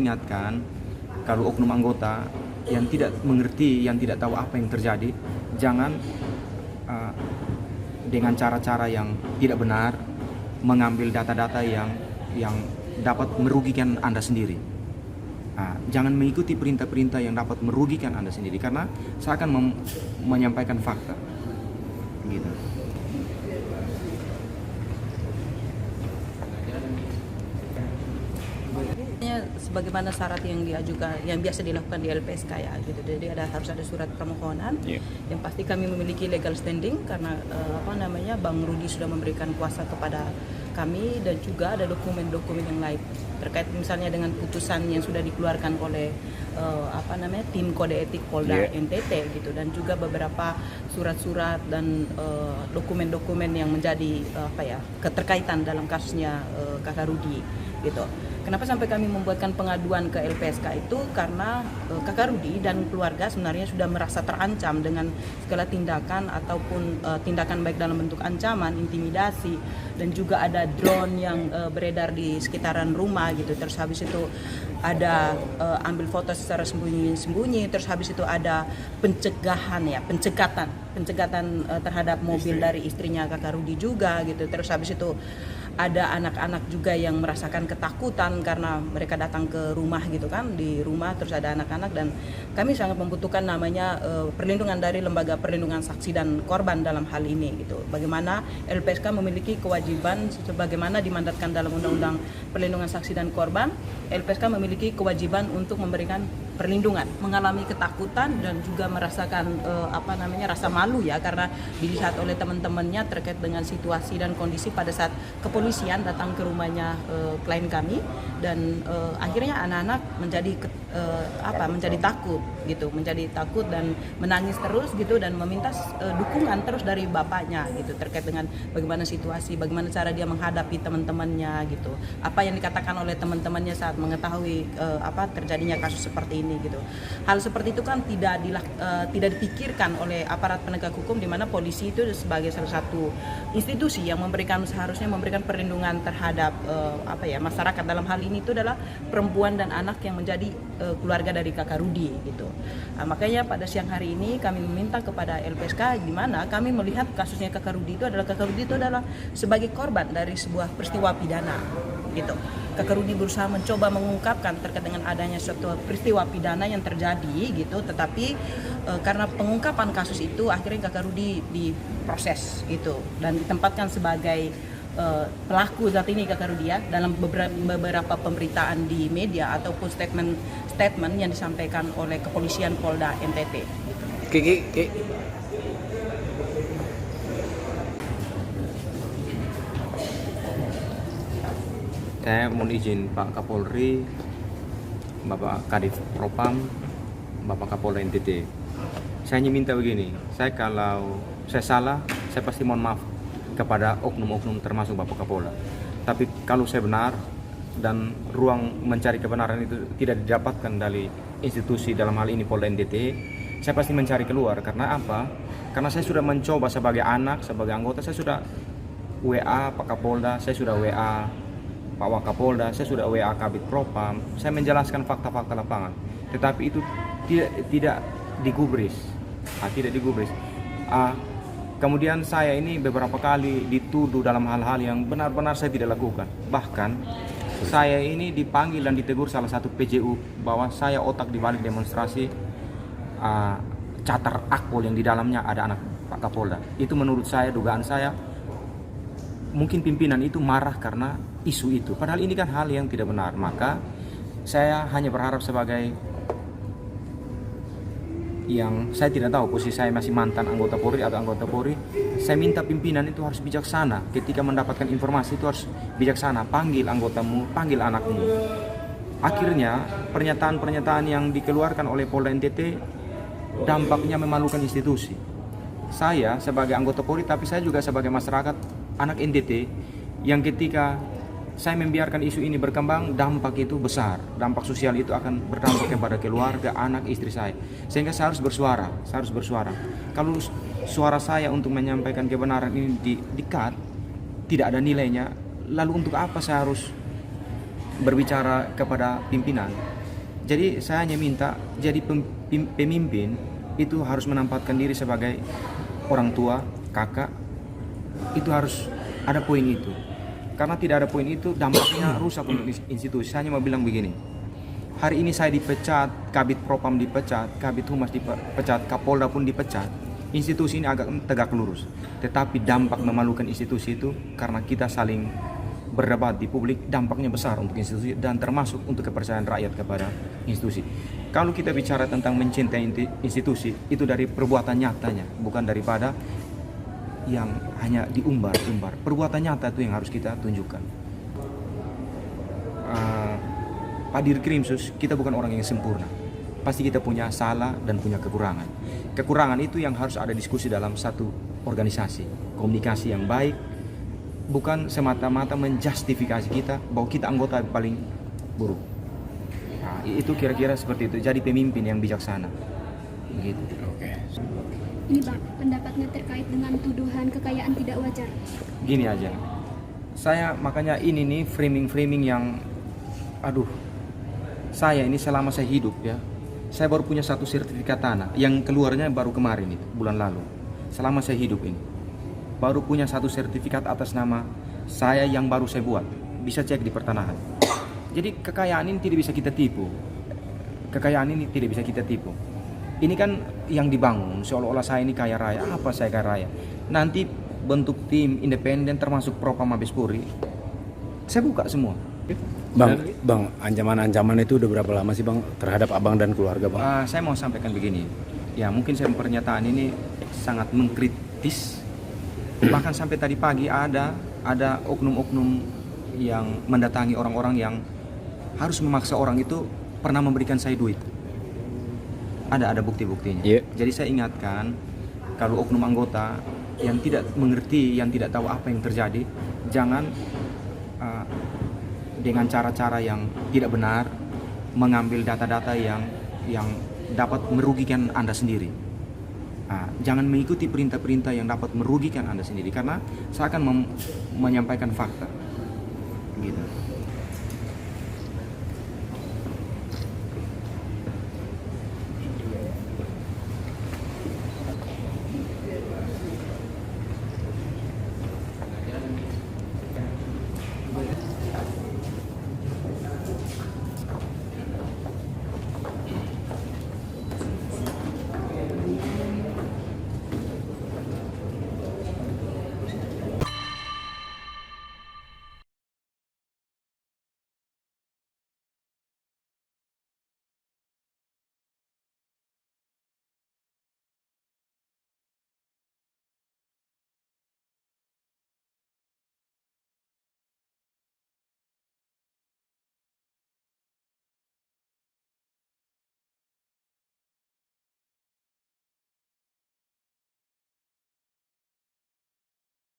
ingatkan, kalau oknum anggota yang tidak mengerti, yang tidak tahu apa yang terjadi, jangan dengan cara-cara yang tidak benar mengambil data-data yang dapat merugikan Anda sendiri. Jangan mengikuti perintah-perintah yang dapat merugikan Anda sendiri, karena saya akan menyampaikan fakta. Gitu. Sebagaimana syarat yang diajukan, yang biasa dilakukan di LPSK ya, gitu. Jadi harus ada surat permohonan. Yang pasti kami memiliki legal standing karena Bang Rudi sudah memberikan kuasa kepada kami, dan juga ada dokumen-dokumen yang lain terkait misalnya dengan putusan yang sudah dikeluarkan oleh tim kode etik Polda NTT gitu, dan juga beberapa surat-surat dan dokumen-dokumen yang menjadi keterkaitan dalam kasusnya Kakak Rudi gitu. Kenapa sampai kami membuatkan pengaduan ke LPSK itu karena Kakak Rudi dan keluarga sebenarnya sudah merasa terancam dengan segala tindakan ataupun tindakan baik dalam bentuk ancaman, intimidasi, dan juga ada drone yang beredar di sekitaran rumah gitu. Terus habis itu ada ambil foto secara sembunyi-sembunyi. Terus habis itu ada pencegatan terhadap mobil dari istrinya Kakak Rudi juga gitu. Terus habis itu ada anak-anak juga yang merasakan ketakutan karena mereka datang ke rumah gitu kan, di rumah terus ada anak-anak, dan kami sangat membutuhkan namanya perlindungan dari lembaga perlindungan saksi dan korban dalam hal ini gitu. Bagaimana LPSK memiliki kewajiban sebagaimana dimandatkan dalam Undang-Undang Perlindungan Saksi dan Korban, LPSK memiliki kewajiban untuk memberikan perlindungan, mengalami ketakutan dan juga merasakan rasa malu ya, karena dilihat oleh teman-temannya terkait dengan situasi dan kondisi pada saat kepolisian datang ke rumahnya klien kami, dan akhirnya anak-anak menjadi takut dan menangis terus gitu, dan meminta dukungan terus dari bapaknya gitu terkait dengan bagaimana situasi, bagaimana cara dia menghadapi teman-temannya gitu, apa yang dikatakan oleh teman-temannya saat mengetahui terjadinya kasus seperti ini gitu. Hal seperti itu kan tidak dipikirkan oleh aparat penegak hukum, di mana polisi itu sebagai salah satu institusi yang seharusnya memberikan perlindungan terhadap masyarakat. Dalam hal ini itu adalah perempuan dan anak yang menjadi keluarga dari Kakak Rudi gitu. Makanya pada siang hari ini kami meminta kepada LPSK, di mana kami melihat kasusnya Kakak Rudi itu adalah sebagai korban dari sebuah peristiwa pidana gitu. Kakak Rudi berusaha mencoba mengungkapkan terkait dengan adanya suatu peristiwa pidana yang terjadi gitu, tetapi karena pengungkapan kasus itu akhirnya Kakak Rudi diproses gitu dan ditempatkan sebagai pelaku saat ini Kakak Rudi ya, dalam beberapa pemberitaan di media ataupun statement yang disampaikan oleh kepolisian Polda NTT. Saya mohon izin Pak Kapolri, Bapak Kadif Propam, Bapak Kapolda NTT. Saya hanya minta begini, kalau saya salah, saya pasti mohon maaf kepada oknum-oknum termasuk Bapak Kapolda. Tapi kalau saya benar dan ruang mencari kebenaran itu tidak didapatkan dari institusi dalam hal ini Polda NTT, saya pasti mencari keluar. Karena apa? Karena saya sudah mencoba sebagai anak, sebagai anggota, saya sudah WA Pak Kapolda, saya sudah WA Pak Wakapolda, saya sudah WA Kabid Propam, saya menjelaskan fakta-fakta lapangan, tetapi itu tidak digubris, kemudian saya ini beberapa kali dituduh dalam hal-hal yang benar-benar saya tidak lakukan. Bahkan saya ini dipanggil dan ditegur salah satu PJU bahwa saya otak dibalik demonstrasi catar akpol yang di dalamnya ada anak Pak Kapolda. Itu menurut saya, dugaan saya, mungkin pimpinan itu marah karena isu itu. Padahal ini kan hal yang tidak benar. Maka saya hanya berharap sebagai yang saya tidak tahu posisi saya masih mantan anggota Polri atau anggota Polri, saya minta pimpinan itu harus bijaksana. Ketika mendapatkan informasi itu harus bijaksana. Panggil anggotamu, panggil anakmu. Akhirnya pernyataan-pernyataan yang dikeluarkan oleh Polda NTT dampaknya memalukan institusi. Saya sebagai anggota Polri, tapi saya juga sebagai masyarakat anak NTT, yang ketika saya membiarkan isu ini berkembang, dampak itu besar. Dampak sosial itu akan berdampak kepada keluarga, anak, istri saya. Sehingga saya harus bersuara. Kalau suara saya untuk menyampaikan kebenaran ini di-cut, tidak ada nilainya, lalu untuk apa saya harus berbicara kepada pimpinan? Jadi saya hanya minta jadi pemimpin itu harus menempatkan diri sebagai orang tua, kakak. Itu harus ada poin itu. Karena tidak ada poin itu dampaknya rusak untuk institusi. Saya hanya mau bilang begini. Hari ini saya dipecat, Kabid Propam dipecat, Kabid Humas dipecat, Kapolda pun dipecat. Institusi ini agak tegak lurus. Tetapi dampak memalukan institusi itu karena kita saling berdebat di publik, dampaknya besar untuk institusi dan termasuk untuk kepercayaan rakyat kepada institusi. Kalau kita bicara tentang mencintai institusi, itu dari perbuatan nyatanya, bukan daripada yang hanya diumbar-umbar. Perbuatan nyata itu yang harus kita tunjukkan. Pak Dirkrimsus, kita bukan orang yang sempurna. Pasti kita punya salah dan punya kekurangan. Kekurangan itu yang harus ada diskusi dalam satu organisasi. Komunikasi yang baik, bukan semata-mata menjustifikasi kita bahwa kita anggota paling buruk. Nah, itu kira-kira seperti itu. Jadi pemimpin yang bijaksana. Begitu. Oke. Ini Bang, pendapatnya terkait dengan tuduhan kekayaan tidak wajar. Gini aja. Saya makanya ini nih framing yang saya ini selama saya hidup ya. Saya baru punya satu sertifikat tanah yang keluarnya baru kemarin itu, bulan lalu. Selama saya hidup ini. Baru punya satu sertifikat atas nama saya yang baru saya buat. Bisa cek di pertanahan. Jadi kekayaan ini tidak bisa kita tipu. Ini kan yang dibangun seolah-olah saya ini kaya raya. Apa saya kaya raya? Nanti bentuk tim independen termasuk Propam Mabes Polri. Saya buka semua. Bang, ancaman-ancaman itu udah berapa lama sih Bang terhadap Abang dan keluarga Bang? Saya mau sampaikan begini. Ya mungkin saya pernyataan ini sangat mengkritis. Bahkan sampai tadi pagi ada oknum-oknum yang mendatangi orang-orang yang harus memaksa orang itu pernah memberikan saya duit. Ada bukti-buktinya. Yeah. Jadi saya ingatkan kalau oknum anggota yang tidak mengerti, yang tidak tahu apa yang terjadi, jangan dengan cara-cara yang tidak benar mengambil data-data yang dapat merugikan Anda sendiri. Jangan mengikuti perintah-perintah yang dapat merugikan Anda sendiri karena saya akan menyampaikan fakta. Gitu.